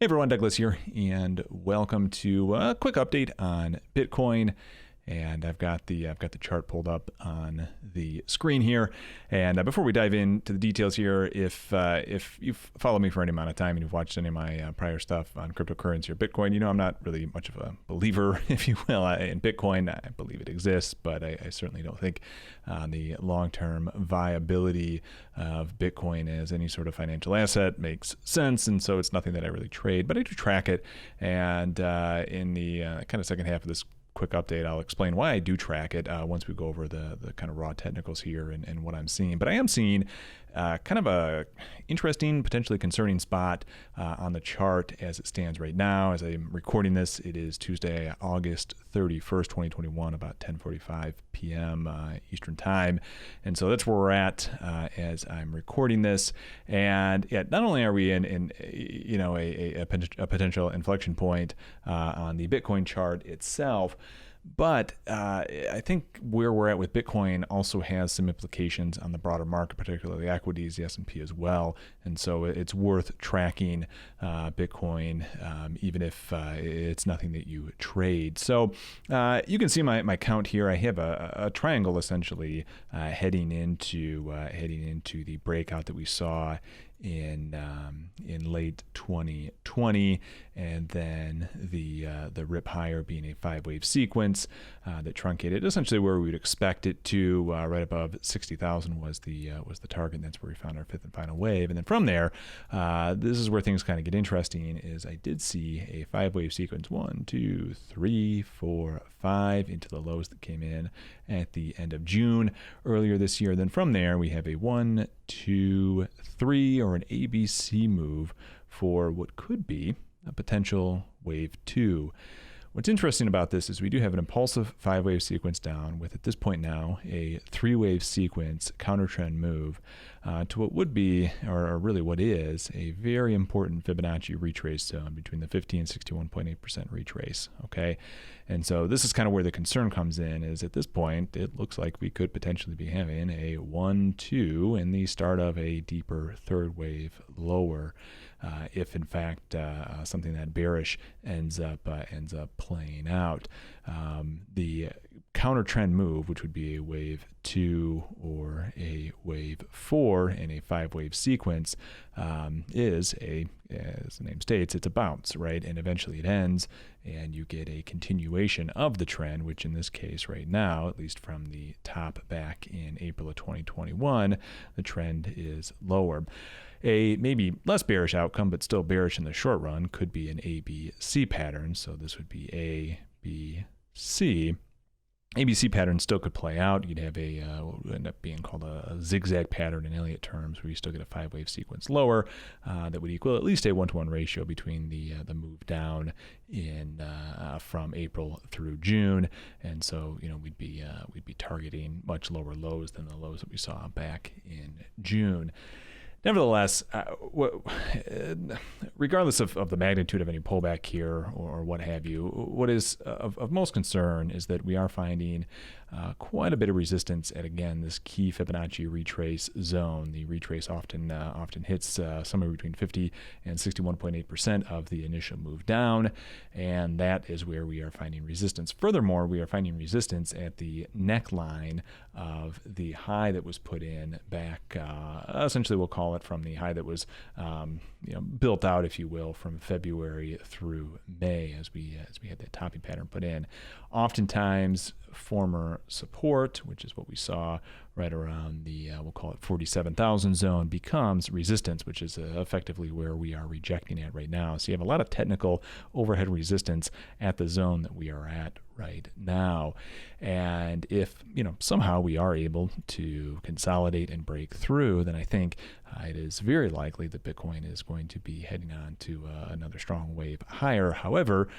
Hey everyone, Douglas here, and welcome to a quick update on Bitcoin. And I've got the chart pulled up on the screen here. And before we dive into the details here, if you've followed me for any amount of time and you've watched any of my prior stuff on cryptocurrency or Bitcoin, you know I'm not really much of a believer, if you will, in Bitcoin. I believe it exists, but I certainly don't think the long-term viability of Bitcoin as any sort of financial asset makes sense. And so it's nothing that I really trade, but I do track it. And in the kind of second half of this quick update, I'll explain why I do track it once we go over the kind of raw technicals here and what I'm seeing. But I am seeing kind of a interesting, potentially concerning spot on the chart as it stands right now. As I'm recording this, it is Tuesday, August 31st, 2021, about 10:45 p.m. Eastern time. And so that's where we're at as I'm recording this. And yeah, not only are we in you know, a potential inflection point on the Bitcoin chart itself, but I think where we're at with Bitcoin also has some implications on the broader market, particularly equities, the S&P as well. And so it's worth tracking Bitcoin, even if it's nothing that you trade. So you can see my count here. I have a triangle essentially heading into the breakout that we saw in late 2020, and then the rip higher being a 5-wave sequence that truncated essentially where we would expect it to. Right above 60,000 was the target. And that's where we found our fifth and final wave. And then from there, this is where things kind of get interesting. Is I did see a 5-wave sequence, 1, 2, 3, 4, 5 into the lows that came in at the end of June earlier this year. Then from there, we have a 1, 2, 3 or an ABC move for what could be a potential wave 2. What's interesting about this is we do have an impulsive 5-wave sequence down with, at this point now, a 3-wave sequence counter trend move to what would be, or really what is, a very important Fibonacci retrace zone between the 50 and 61.8% retrace. Okay, and so this is kind of where the concern comes in. Is at this point it looks like we could potentially be having a 1-2 in the start of a deeper third wave lower, if in fact something that bearish ends up playing out. The counter trend move, which would be a wave 2 or a wave 4 in a 5-wave sequence, is as the name states, it's a bounce, right? And eventually it ends and you get a continuation of the trend, which in this case right now, at least from the top back in April of 2021, the trend is lower. A maybe less bearish outcome, but still bearish in the short run, could be an ABC pattern. So this would be A, B, C. ABC pattern still could play out. You'd have what would end up being called a zigzag pattern in Elliott terms, where you still get a 5-wave sequence lower that would equal at least a 1-to-1 ratio between the move down in from April through June. And so we'd be targeting much lower lows than the lows that we saw back in June. Nevertheless, regardless of the magnitude of any pullback here or what have you, what is of most concern is that we are finding quite a bit of resistance at, again, this key Fibonacci retrace zone. The retrace often hits somewhere between 50 and 61.8% of the initial move down, and that is where we are finding resistance. Furthermore, we are finding resistance at the neckline of the high that was put in back, essentially we'll call it from the high that was built out, if you will, from February through May as we had that topping pattern put in. Oftentimes, former support, which is what we saw right around the, we'll call it 47,000 zone, becomes resistance, which is effectively where we are rejecting at right now. So you have a lot of technical overhead resistance at the zone that we are at right now. And if, somehow we are able to consolidate and break through, then I think it is very likely that Bitcoin is going to be heading on to another strong wave higher. However,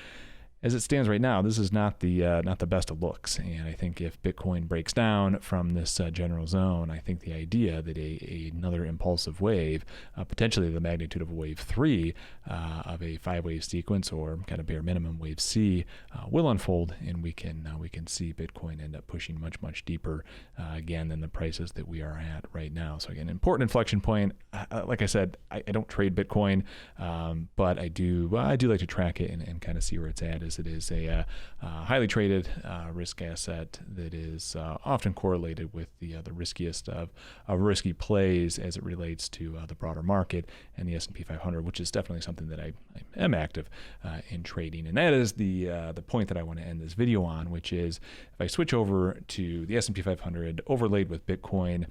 as it stands right now, this is not the best of looks. And I think if Bitcoin breaks down from this general zone, I think the idea that another impulsive wave, potentially the magnitude of a wave 3 of a 5-wave sequence, or kind of bare minimum wave C, will unfold, and we can see Bitcoin end up pushing much deeper again than the prices that we are at right now. So again, important inflection point. Like I said, I don't trade Bitcoin, but I do like to track it and kind of see where it's at, as it is a highly traded risk asset that is often correlated with the riskiest of risky plays as it relates to the broader market and the S&P 500, which is definitely something that I am active in trading. And that is the point that I want to end this video on, which is if I switch over to the S&P 500 overlaid with Bitcoin,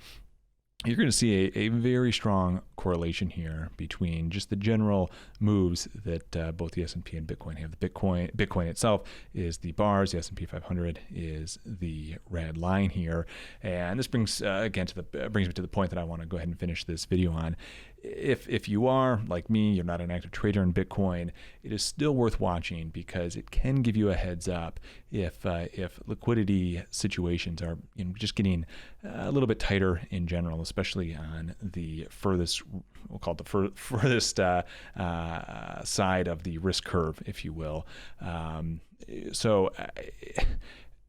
you're going to see a very strong correlation here between just the general moves that both the S&P and Bitcoin have. The Bitcoin itself is the bars, the S&P 500 is the red line here, and this brings brings me to the point that I want to go ahead and finish this video on. If you are like me, you're not an active trader in Bitcoin, it is still worth watching, because it can give you a heads up if liquidity situations are just getting a little bit tighter in general, especially on the furthest, we'll call it the furthest side of the risk curve, if you will.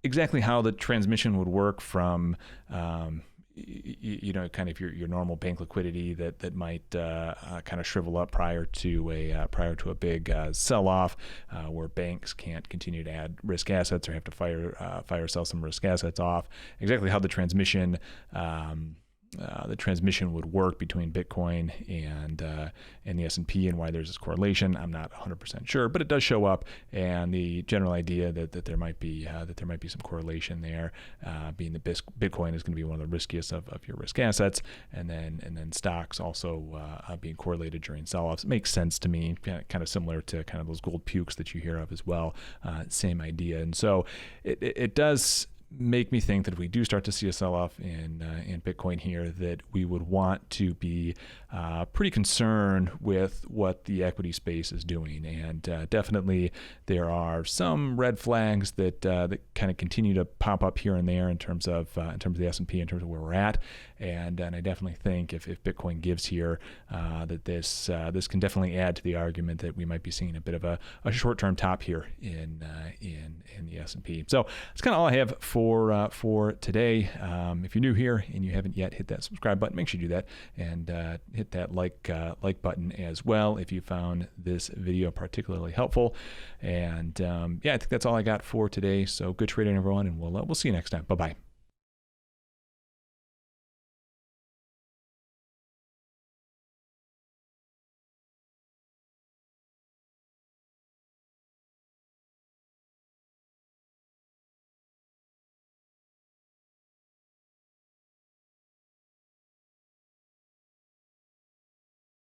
Exactly how the transmission would work from kind of your normal bank liquidity that might kind of shrivel up prior to a big sell-off, where banks can't continue to add risk assets or have to fire sell some risk assets off. Exactly how the transmission would work between Bitcoin and the S&P, and why there's this correlation, I'm not 100% sure, but it does show up. And the general idea that there might be some correlation there, being that Bitcoin is going to be one of the riskiest of your risk assets, and then stocks also being correlated during sell-offs, makes sense to me. Kind of similar to kind of those gold pukes that you hear of as well. Same idea, and so it does make me think that if we do start to see a sell-off in Bitcoin here, that we would want to be pretty concerned with what the equity space is doing. And definitely there are some red flags that kind of continue to pop up here and there in terms of the S&P, in terms of where we're at. And I definitely think if Bitcoin gives here, that this can definitely add to the argument that we might be seeing a bit of a short-term top here in the S&P. So that's kind of all I have for today. If you're new here and you haven't yet hit that subscribe button, make sure you do that, and hit that like button as well if you found this video particularly helpful. And I think that's all I got for today. So good trading, everyone, and we'll see you next time. Bye bye.